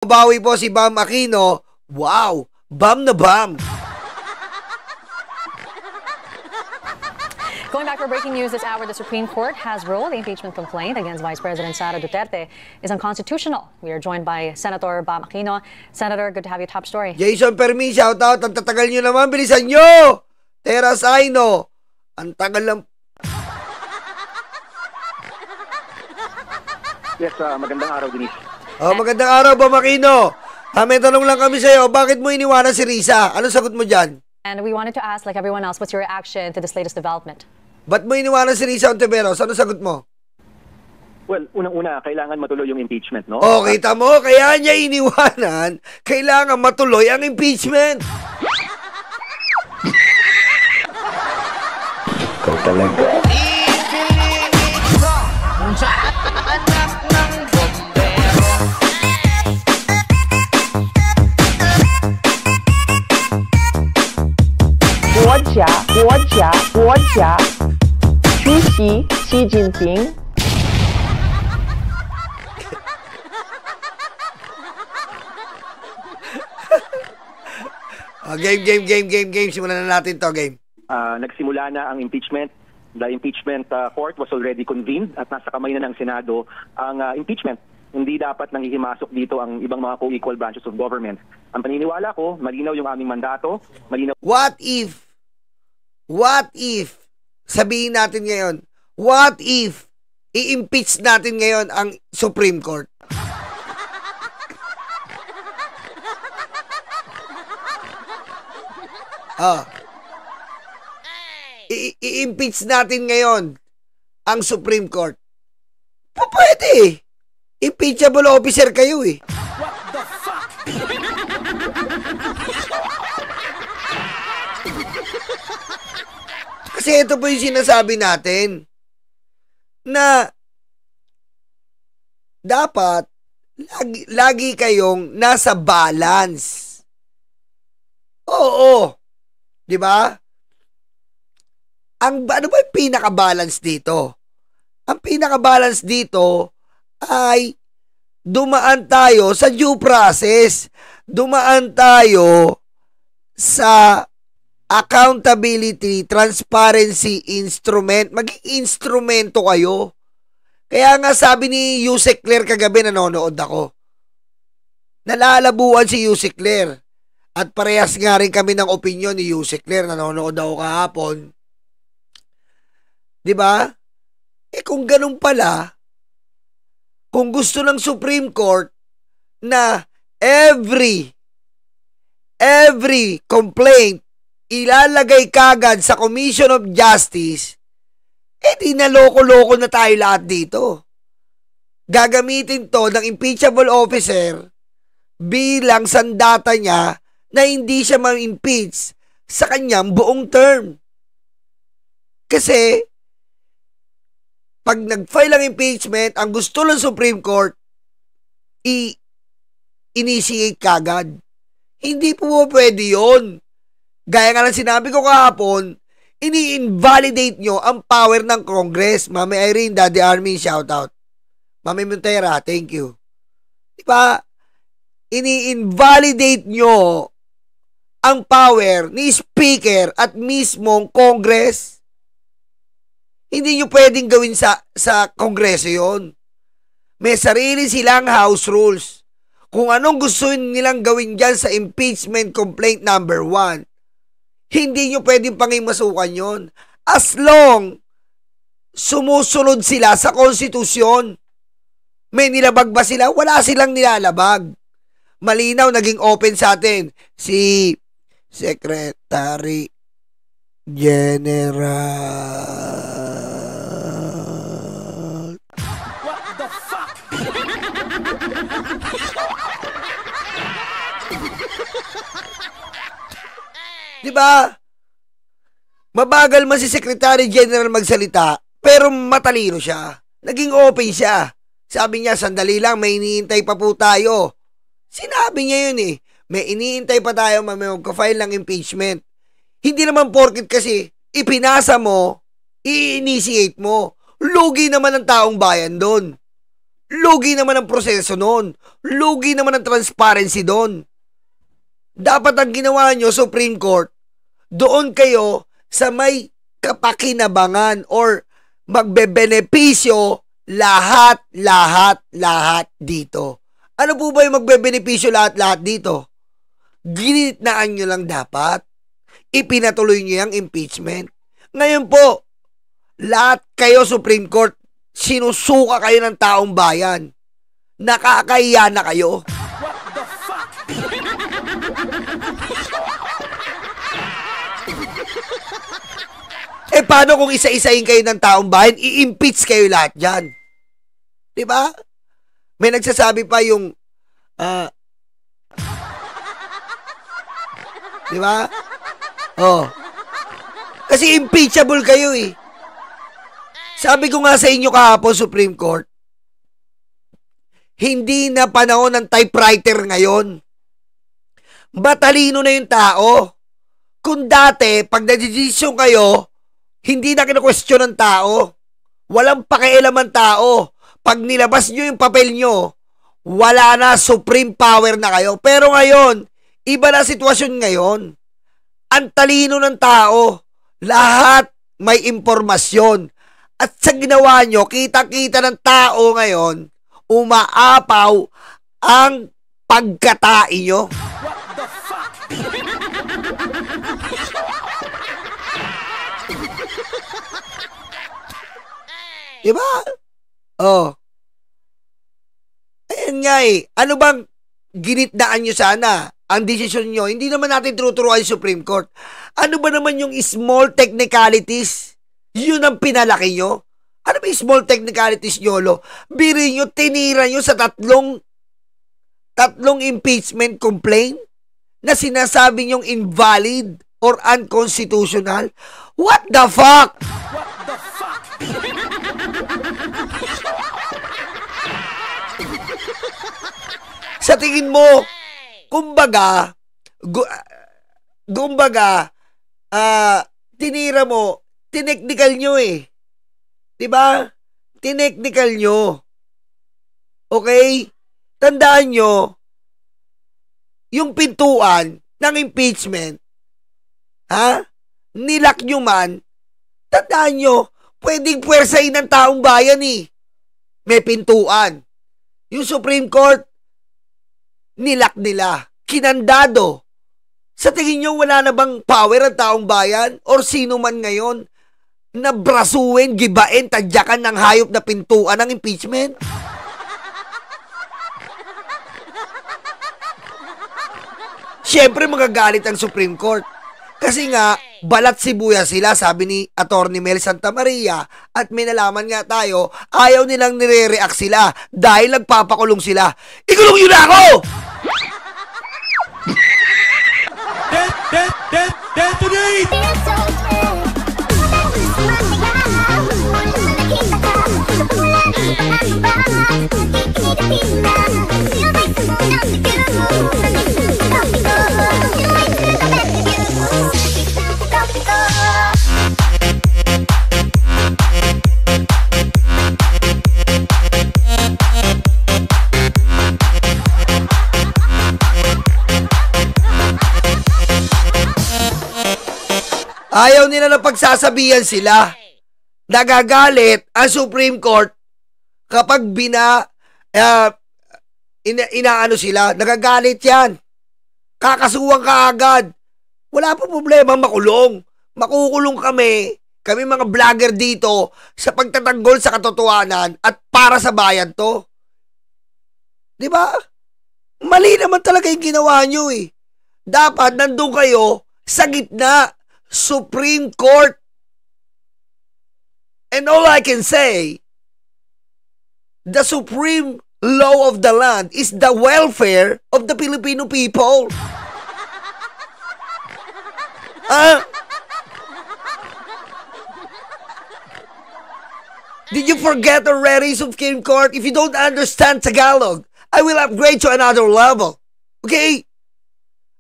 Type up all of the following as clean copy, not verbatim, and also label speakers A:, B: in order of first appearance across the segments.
A: Bawi po si Bam Aquino. Wow! Bam na bam!
B: Going back for breaking news this hour, the Supreme Court has ruled the impeachment complaint against Vice President Sara Duterte is unconstitutional. We are joined by Senator Bam Aquino. Senator, good to have you. Top story.
A: Jason Permi, shout out. Ang tatagal nyo naman. Bilisan nyo! Teras Aino. Ang tagal lang.
C: Yes, magandang araw, Denise.
A: Magandang araw, Bam Aquino. May tanong lang kami sa'yo. Bakit mo iniwanan si Risa? Ano sagot mo dyan?
B: And we wanted to ask, like everyone else, what's your reaction to this latest development?
A: Ba't mo iniwanan si Risa Ontiveros? Ano sagot mo?
C: Well, unang-una, kailangan matuloy yung impeachment, no?
A: Oh, kita mo? Kaya niya iniwanan. Kailangan matuloy ang impeachment.
D: Ikaw talaga. Sushi Xi Jinping.
A: Game. Simulan na natin to, game.
C: Nagsimula na ang impeachment. The impeachment court was already convened at nasa kamay na ng Senado ang impeachment. Hindi dapat nanghihimasok dito ang ibang mga co-equal branches of government. Ang paniniwala ko, malinaw yung aming mandato, malinaw.
A: What if, sabihin natin ngayon, what if, i-impeach natin ngayon ang Supreme Court? I-impeach natin ngayon ang Supreme Court. Pwede. Impeachable officer kayo eh.
E: What the fuck?
A: Kasi ito po yung sinasabi natin na dapat lagi kayong nasa balance. Oo. 'Di ba? Ano ba yung pinaka-balance dito? Ang pinaka-balance dito ay dumaan tayo sa due process. Dumaan tayo sa accountability, transparency instrument. Maging instrumento kayo. Kaya nga sabi ni Yusek Claire kagabi, nanonood ako. Nalalabuan si Yusek Claire. At parehas nga rin kami ng opinion ni Yusek Claire. Nanonood ako kahapon. Diba? Kung ganun pala, kung gusto ng Supreme Court na every complaint ilalagay kagad sa Commission of Justice, di na loko-loko na tayo lahat dito. Gagamitin to ng impeachable officer bilang sandata niya na hindi siya ma-impeach sa kanyang buong term. Kasi pag nag-file ang impeachment, ang gusto ng Supreme Court, i-initiate kagad. Hindi po pwede yun. Gaya nga ng sinabi ko kahapon, ini-invalidate nyo ang power ng Congress. Mami Irene, Daddy Armin, shout out. Mami Montera, thank you. Diba? Ini-invalidate nyo ang power ni Speaker at mismong Congress. Hindi nyo pwedeng gawin sa Kongreso yon. May sarili silang house rules. Kung anong gusto nilang gawin dyan sa impeachment complaint number 1, hindi nyo pwedeng pangimasukan yon. As long sumusunod sila sa konstitusyon. May nilabag ba sila? Wala silang nilalabag. Malinaw, naging open sa atin si Secretary General.
E: What the fuck?
A: Diba? Mabagal man si Secretary General magsalita, pero matalino siya. Naging open siya. Sabi niya, sandali lang, may iniintay pa po tayo. Sinabi niya yun eh. May iniintay pa tayo, magka-file ng impeachment. Hindi naman porket kasi ipinasa mo, i-initiate mo. Lugi naman ang taong bayan doon. Lugi naman ang proseso doon. Lugi naman ang transparency doon. Dapat ang ginawa nyo, Supreme Court, doon kayo sa may kapakinabangan or magbebenepisyo lahat dito. Ano po ba yung magbebenepisyo lahat dito? Ginitnaan nyo lang dapat. Ipinatuloy nyo yung impeachment. Ngayon po, lahat kayo, Supreme Court, sinusuka kayo ng taong bayan. Nakakahiya na kayo.
E: What the fuck?
A: Paano kung isa-isahin kayo ng taong bayan, i-impeach kayo lahat dyan? Diba? May nagsasabi pa yung, diba? Oh. Kasi impeachable kayo eh. Sabi ko nga sa inyo kahapon, Supreme Court, hindi na panahon ng typewriter ngayon. Matalino na yung tao. Kung dati, pag nag-decision kayo, hindi na kinu-question ng tao. Walang pakialam ang tao. Pag nilabas nyo yung papel nyo, wala na, supreme power na kayo. Pero ngayon, iba na sitwasyon ngayon. Ang talino ng tao. Lahat may impormasyon. At sa ginawa nyo, kita-kita ng tao ngayon, umaapaw ang pagkatain nyo.
E: What the fuck?
A: Diba? Oh. Ayan nga eh. Ano bang ginitnaan nyo sana? Ang desisyon nyo, hindi naman natin tuturuan yung Supreme Court. Ano ba naman yung small technicalities? Yun ang pinalaki nyo? Ano ba yung small technicalities nyo, lo? Biri nyo, tinira nyo sa tatlong impeachment complaint na sinasabi nyong invalid or unconstitutional? What the fuck?
E: What the fuck?
A: Sa tingin mo, kumbaga, tinira mo, tineknikal nyo eh. Diba? Tineknikal nyo. Okay? Tandaan nyo, yung pintuan ng impeachment, nilak nyo man, tandaan nyo, pwedeng puwersahin ng taong bayan eh. May pintuan. Yung Supreme Court, nilak nila. Kinandado. Sa tingin nyo, wala na bang power ang taong bayan? Or sino man ngayon na brasuin, gibain, tadyakan ng hayop na pintuan ng impeachment? Siyempre, magagalit ang Supreme Court. Kasi nga, balat sibuyas sila, sabi ni Atty. Mel Santamaria, at may nalaman nga tayo, ayaw nilang nire-react sila dahil nagpapakulong sila. Ikulong yun ako!
E: Detonate!
A: Ayaw nila na pagsasabihan sila. Nagagalit ang Supreme Court kapag inaano sila. Nagagalit yan. Kakasuhan ka agad. Wala pa problema makulong. Makukulong kami. Kami mga vlogger dito sa pagtatanggol sa katotohanan at para sa bayan to. Diba? Mali naman talaga yung ginawa nyo eh. Dapat nandun kayo sa gitna. Supreme Court. And all I can say, the supreme law of the land is the welfare of the Filipino people. Did you forget already, Supreme Court? If you don't understand Tagalog, I will upgrade to another level. Okay?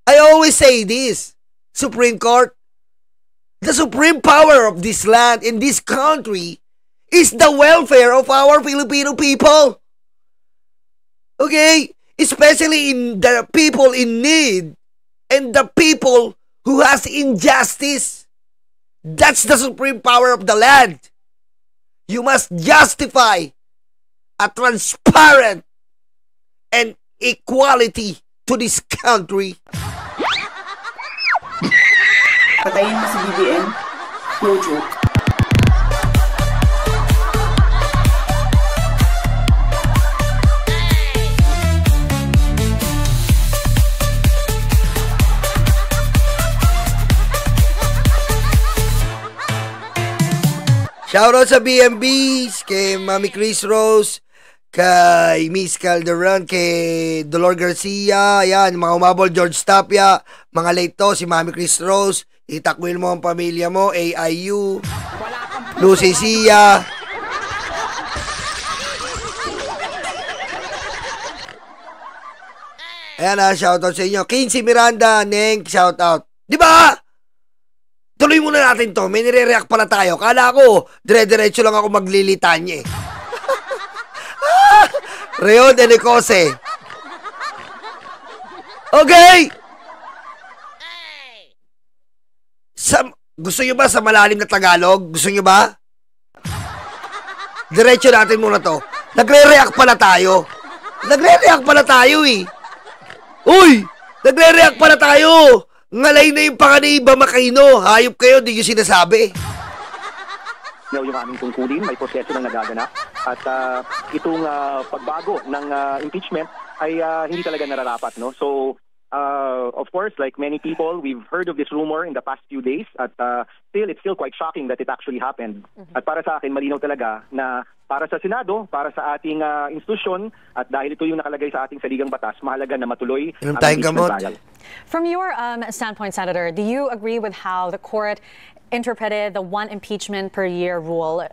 A: I always say this, Supreme Court. The supreme power of this land in this country is the welfare of our Filipino people. Okay? Especially in the people in need and the people who has injustice. That's the supreme power of the land. You must justify a transparent and equality to this country.
F: Patayin mo si BBM. No joke.
A: Shoutout sa BMBs, kay Mami Chris Rose, kay Miss Calderon, kay Dolor Garcia, yan, mga umabol, George Tapia, mga late to, si Mami Chris Rose, itakwil mo ang pamilya mo, AIU, Lucy Sia. Ayan na, shoutout sa inyo. Kinsey Miranda, Neng, shoutout. Di ba? Tuloy muna natin to. May nire-react pala tayo. Kala ko, dire-diretso lang ako maglilitanya eh. Reo de Nicose. Okay! Gusto nyo ba sa malalim na Tagalog? Gusto nyo ba? Diretso natin muna to. Nagre-react pala tayo. Nagre-react pala tayo eh. Uy! Nagre-react pala tayo! Ngalay na yung panganay ba makino? Hayop kayo, di nyo sinasabi.
C: Yung aming tungkulin, may proseso na nagaganap. At itong pagbago ng impeachment ay hindi talaga nararapat. No? So, of course, like many people, we've heard of this rumor in the past few days. At it's still quite shocking that it actually happened. At para sa akin, malinaw talaga na para sa Senado, para sa ating institusyon, at dahil ito yung nakalagay sa ating saligang batas, mahalaga na matuloy ang impeachment trial.
B: From your standpoint, Senator, do you agree with how the court interpreted the one impeachment per year rule?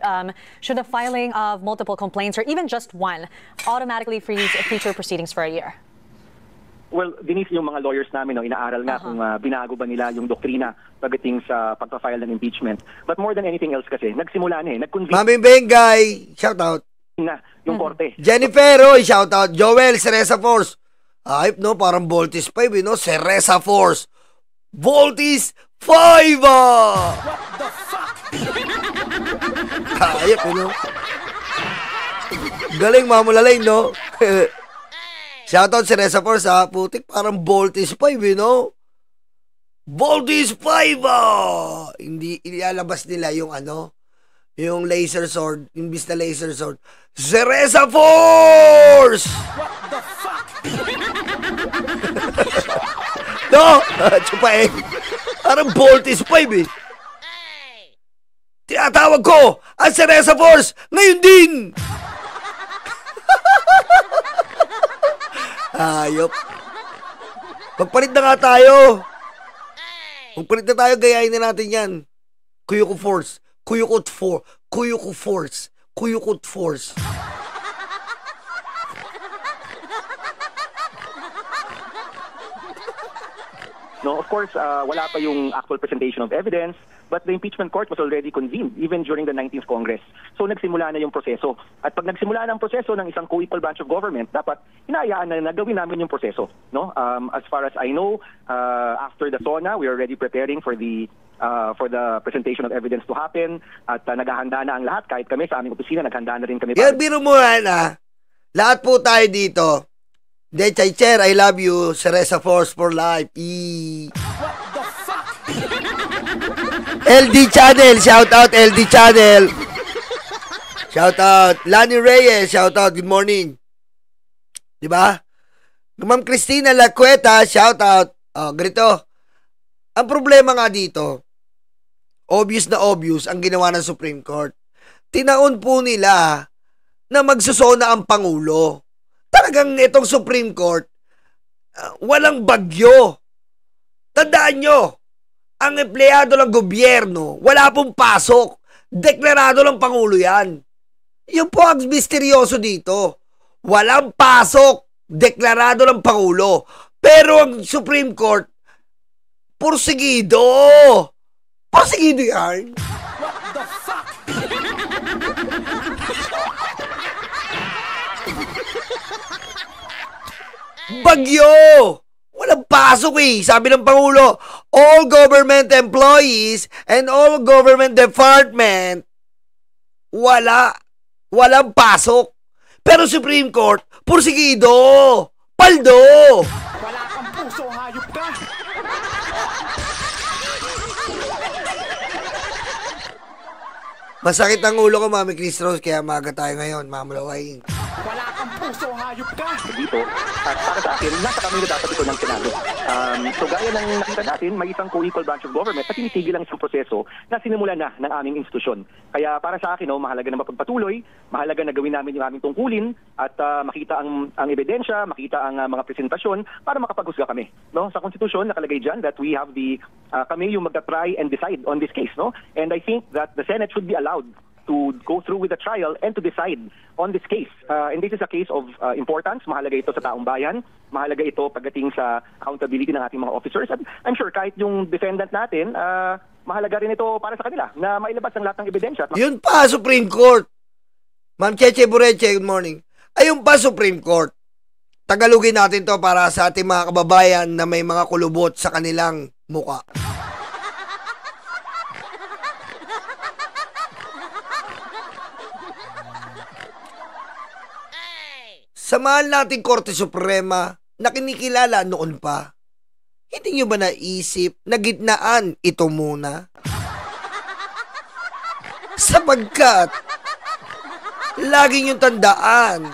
B: Should the filing of multiple complaints, or even just one, automatically freeze future proceedings for a year?
C: Well, Denise, yung mga lawyers namin, inaaral nga kung binago ba nila yung doktrina pagdating sa pagpa-file ng impeachment. But more than anything else kasi, nagsimula na nag-convict
A: Mami Bengay, shoutout.
C: na yung korte.
A: Jennifer, shoutout. Joel, Cereza Force. Ayop, no? Parang Voltis 5, no? Cereza Force. Voltis 5!
E: What the fuck?
A: Ayop, no? Galing, mamulaling, no? Shoutout Cereza Force, ha? Putik, parang Voltis 5, no? Voltis 5, Hindi ilalabas nila yung yung laser sword, imbis na laser sword. Cereza Force!
E: What the fuck?
A: No! Chupaeng. Parang Voltis 5 eh. Tinatawag ko ang Cereza Force ngayon din! Ayop. Magpalit na nga tayo. Magpalit na tayo, gayahin na natin yan. Kuyuko Force. Kuyukot Force. Kuyuko Force. Kuyukot Force.
C: No, of course, wala pa yung actual presentation of evidence, but the impeachment court was already convened even during the 19th Congress. So nagsimula na yung proseso. At pag nagsimula na ang proseso ng isang co-equal branch of government, dapat hinahayaan na gawin namin yung proseso. No? As far as I know, after the SONA, we are already preparing for the presentation of evidence to happen. At naghahanda na ang lahat. Kahit kami sa aming opisina, naghanda na rin kami.
A: Yan, biro mo na. Lahat po tayo dito. De Chair, I love you. Cereza Force for life.
E: What the fuck?
A: LD Channel, shout out LD Channel. Shout out Lani Reyes, shout out, good morning. 'Di ba? Ma'am Cristina Lacueta, shout out. Ganito. Ang problema nga dito, obvious na obvious ang ginawa ng Supreme Court. Tinaon po nila na magsusona ang Pangulo. Talagang itong Supreme Court, walang bagyo. Tandaan nyo, ang empleyado ng gobyerno, wala pong pasok. Deklarado ng Pangulo yan. Yun po ang misteryoso dito. Walang pasok. Deklarado ng Pangulo. Pero ang Supreme Court, porsigido. Porsigido yan.
E: What the fuck?
A: Bagyo! Walang pasok eh. Sabi ng Pangulo, all government employees and all government department, walang pasok. Pero Supreme Court, pursigido! Paldo!
E: Wala kang puso, hayop ka!
A: Masakit ang ulo ko, Mami Chris Rose, kaya maga tayo ngayon, mamulawain.
E: Wala kang puso, hayop ka!
C: Dito, at para sa akin, nasa kami na dapat ito ng Senado. So gaya ng nakita natin, may isang co-equal branch of government at tinitigil lang isang proseso na sinimula na ng aming institusyon. Kaya para sa akin, mahalaga na mapagpatuloy, mahalaga na gawin namin yung aming tungkulin at makita ang ebidensya, makita ang mga presentasyon para makapag-husga kami. No? Sa konstitusyon, nakalagay dyan that we have kami yung magta-try and decide on this case. No? And I think that the Senate should be allowed to go through with the trial and to decide on this case. And this is a case of importance. Mahalaga ito sa taong bayan. Mahalaga ito pagdating sa accountability ng ating mga officers. At I'm sure kahit yung defendant natin, mahalaga rin ito para sa kanila na mailabas ang lahat ng ebidensya.
A: Yun pa, Supreme Court. Ma'am Cheche Bureche, good morning. Ayun pa, Supreme Court. Tagalogin natin to para sa ating mga kababayan na may mga kulubot sa kanilang muka. Sa mahal nating Korte Suprema na kinikilala noon pa, hindi nyo ba naisip na gitnaan ito muna? Sapagkat, lagi nyo tandaan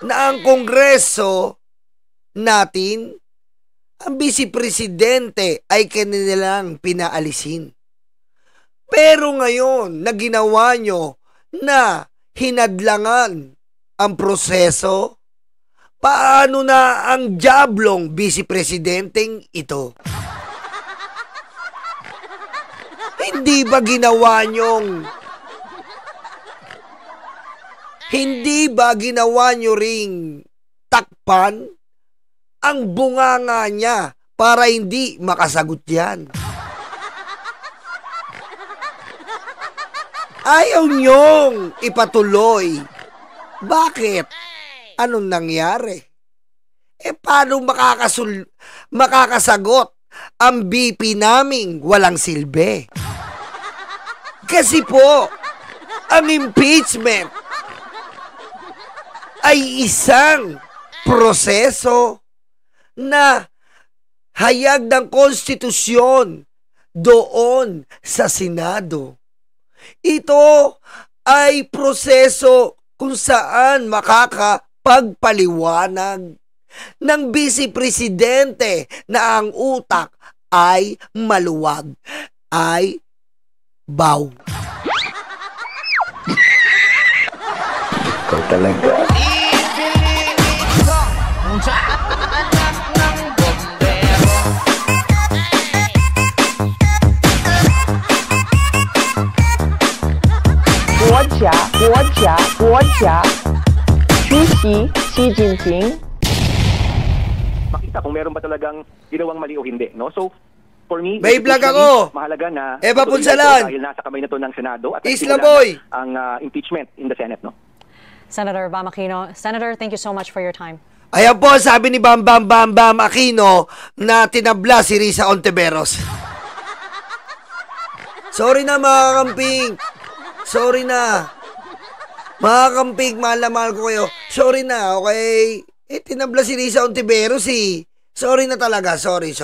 A: na ang Kongreso natin, ang Vice Presidente ay kanilang pinaalisin. Pero ngayon, na ginawa nyo na hinadlangan ang proseso, paano na ang diablong Vice Presidenteng ito? Hindi ba ginawa nyo ring takpan ang bunganga niya para hindi makasagot yan? Ayaw nyong ipatuloy. Bakit? Anong nangyari? Paano makakasagot ang BP naming walang silbi? Kasi po, ang impeachment ay isang proseso na hayag ng konstitusyon doon sa Senado. Ito ay proseso kung saan makakapagpaliwanag ng Vice Presidente na ang utak ay maluwag, ay baw.
D: Ikaw talaga. Guo Jia, Xi Jinping.
C: Makita kung meron ba talagang ginawang mali o hindi, no? So, for me,
A: may vlog ako.
C: Mahalaga na
A: Eva Punsalan.
C: Dahil nasa kamay na to ng Senado at
A: Isla Boy.
C: Ang impeachment in the Senate, no?
B: Senator Bam Aquino. Senator, thank you so much for your time.
A: Ayan po, sabi ni Bam Aquino na tinabla si Risa Ontiveros. Sorry na mga kamping. Sorry na. Mga kamping, mahal na mahal ko kayo. Sorry na, okay? Tinabla si Risa Ontiveros eh. Sorry na talaga, sorry.